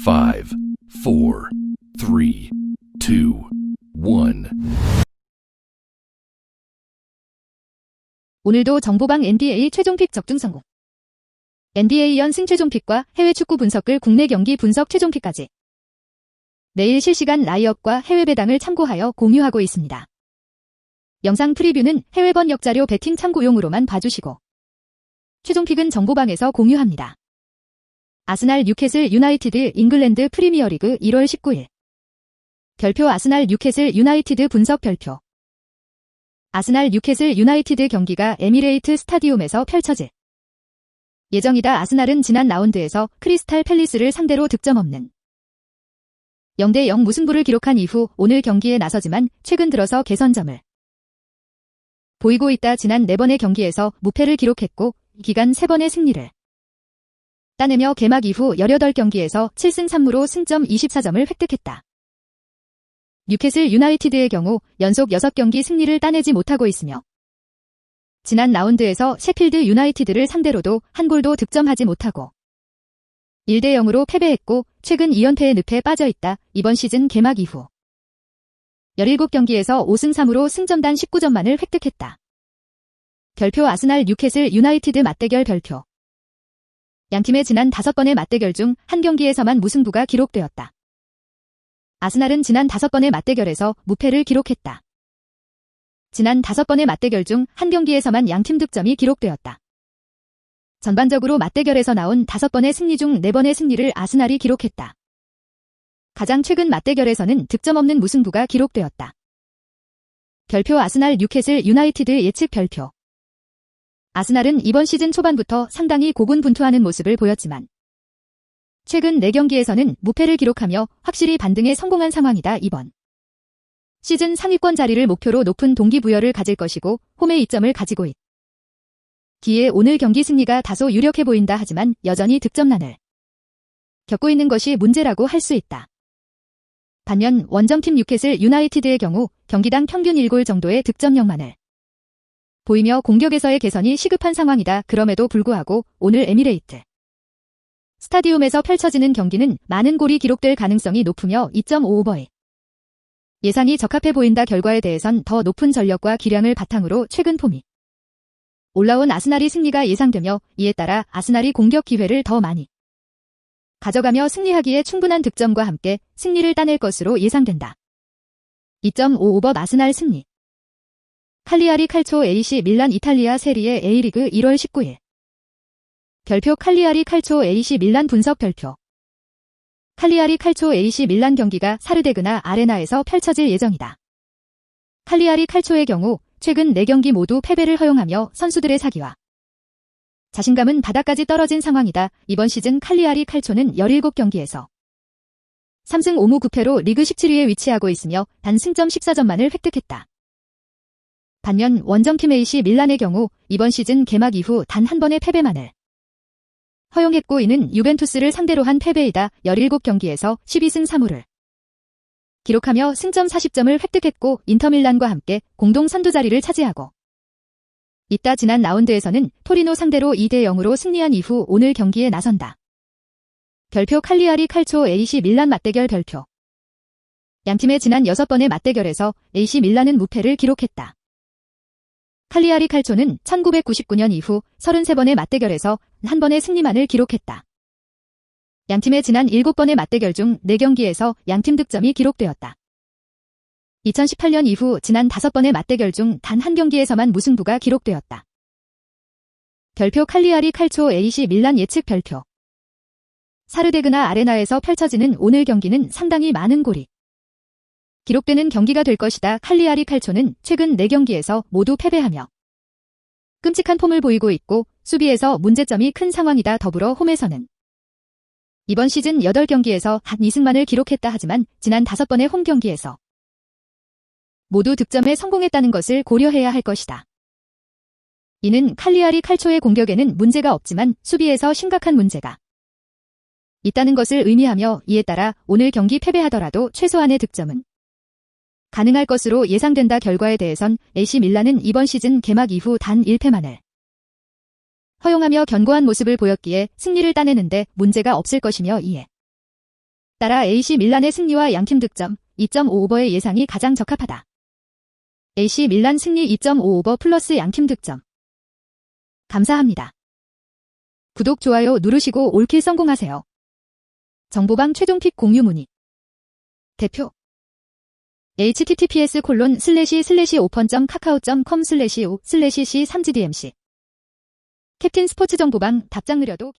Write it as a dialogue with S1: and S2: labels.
S1: 5, 4, 3, 2, 1.
S2: 오늘도 정보방 NBA 최종픽 적중 성공. NBA 연승 최종픽과 해외 축구 분석글 국내 경기 분석 최종픽까지 내일 실시간 라이업과 해외 배당을 참고하여 공유하고 있습니다. 영상 프리뷰는 해외 번역 자료 배팅 참고용으로만 봐주시고 최종픽은 정보방에서 공유합니다. 아스날 뉴캐슬 유나이티드 잉글랜드 프리미어리그 1월 19일 별표 아스날 뉴캐슬 유나이티드 분석 별표 아스날 뉴캐슬 유나이티드 경기가 에미레이트 스타디움에서 펼쳐질 예정이다. 아스날은 지난 라운드에서 크리스탈 팰리스를 상대로 득점 없는 0대0 무승부를 기록한 이후 오늘 경기에 나서지만 최근 들어서 개선점을 보이고 있다. 지난 4번의 경기에서 무패를 기록했고 기간 3번의 승리를 따내며 개막 이후 18경기에서 7승 3무로 승점 24점을 획득했다. 뉴캐슬 유나이티드의 경우 연속 6경기 승리를 따내지 못하고 있으며 지난 라운드에서 셰필드 유나이티드를 상대로도 한 골도 득점하지 못하고 1대0으로 패배했고 최근 2연패의 늪에 빠져있다. 이번 시즌 개막 이후 17경기에서 5승 3무로 승점단 19점만을 획득했다. 별표 아스날 뉴캐슬 유나이티드 맞대결 별표 양팀의 지난 5번의 맞대결 중 한 경기에서만 무승부가 기록되었다. 아스날은 지난 5번의 맞대결에서 무패를 기록했다. 지난 5번의 맞대결 중 한 경기에서만 양팀 득점이 기록되었다. 전반적으로 맞대결에서 나온 5번의 승리 중 4번의 승리를 아스날이 기록했다. 가장 최근 맞대결에서는 득점 없는 무승부가 기록되었다. 별표 아스날 뉴캐슬 유나이티드 예측 별표 아스날은 이번 시즌 초반부터 상당히 고군분투하는 모습을 보였지만 최근 4경기에서는 무패를 기록하며 확실히 반등에 성공한 상황이다. 이번 시즌 상위권 자리를 목표로 높은 동기부여를 가질 것이고 홈의 이점을 가지고 있기에 오늘 경기 승리가 다소 유력해 보인다. 하지만 여전히 득점난을 겪고 있는 것이 문제라고 할 수 있다. 반면 원정팀 뉴캐슬 유나이티드의 경우 경기당 평균 1골 정도의 득점력만을 보이며 공격에서의 개선이 시급한 상황이다. 그럼에도 불구하고 오늘 에미레이트 스타디움에서 펼쳐지는 경기는 많은 골이 기록될 가능성이 높으며 2.5오버의 예상이 적합해 보인다. 결과에 대해선 더 높은 전력과 기량을 바탕으로 최근 폼이 올라온 아스날이 승리가 예상되며 이에 따라 아스날이 공격 기회를 더 많이 가져가며 승리하기에 충분한 득점과 함께 승리를 따낼 것으로 예상된다. 2.5오버 아스날 승리 칼리아리 칼초 AC 밀란 이탈리아 세리에 A리그 1월 19일 별표 칼리아리 칼초 AC 밀란 분석 별표 칼리아리 칼초 AC 밀란 경기가 사르데그나 아레나에서 펼쳐질 예정이다. 칼리아리 칼초의 경우 최근 4경기 모두 패배를 허용하며 선수들의 사기와 자신감은 바닥까지 떨어진 상황이다. 이번 시즌 칼리아리 칼초는 17경기에서 3승 5무 9패로 리그 17위에 위치하고 있으며 단 승점 14점만을 획득했다. 반면 원정팀 AC 밀란의 경우 이번 시즌 개막 이후 단 한 번의 패배만을 허용했고 이는 유벤투스를 상대로 한 패배이다. 17경기에서 12승 3무를 기록하며 승점 40점을 획득했고 인터밀란과 함께 공동 선두 자리를 차지하고 있다. 지난 라운드에서는 토리노 상대로 2대0으로 승리한 이후 오늘 경기에 나선다. 별표 칼리아리 칼초 AC 밀란 맞대결 별표 양팀의 지난 6번의 맞대결에서 AC 밀란은 무패를 기록했다. 칼리아리 칼초는 1999년 이후 33번의 맞대결에서 한 번의 승리만을 기록했다. 양팀의 지난 7번의 맞대결 중 4경기에서 양팀 득점이 기록되었다. 2018년 이후 지난 5번의 맞대결 중 단 한 경기에서만 무승부가 기록되었다. 별표 칼리아리 칼초 AC 밀란 예측 별표 사르데그나 아레나에서 펼쳐지는 오늘 경기는 상당히 많은 골이 기록되는 경기가 될 것이다. 칼리아리 칼초는 최근 4경기에서 모두 패배하며 끔찍한 폼을 보이고 있고 수비에서 문제점이 큰 상황이다. 더불어 홈에서는 이번 시즌 8경기에서 한 2승만을 기록했다. 하지만 지난 5번의 홈 경기에서 모두 득점에 성공했다는 것을 고려해야 할 것이다. 이는 칼리아리 칼초의 공격에는 문제가 없지만 수비에서 심각한 문제가 있다는 것을 의미하며 이에 따라 오늘 경기 패배하더라도 최소한의 득점은 가능할 것으로 예상된다. 결과에 대해선 AC 밀란은 이번 시즌 개막 이후 단 1패만을 허용하며 견고한 모습을 보였기에 승리를 따내는데 문제가 없을 것이며 이에 따라 AC 밀란의 승리와 양팀 득점 2.5오버의 예상이 가장 적합하다. AC 밀란 승리 2.5오버 플러스 양팀 득점. 감사합니다. 구독, 좋아요 누르시고 올킬 성공하세요. 정보방 최종픽 공유 문의. 대표 https://open.kakao.com/o/c3gdmc 캡틴 스포츠 정보방 답장 느려도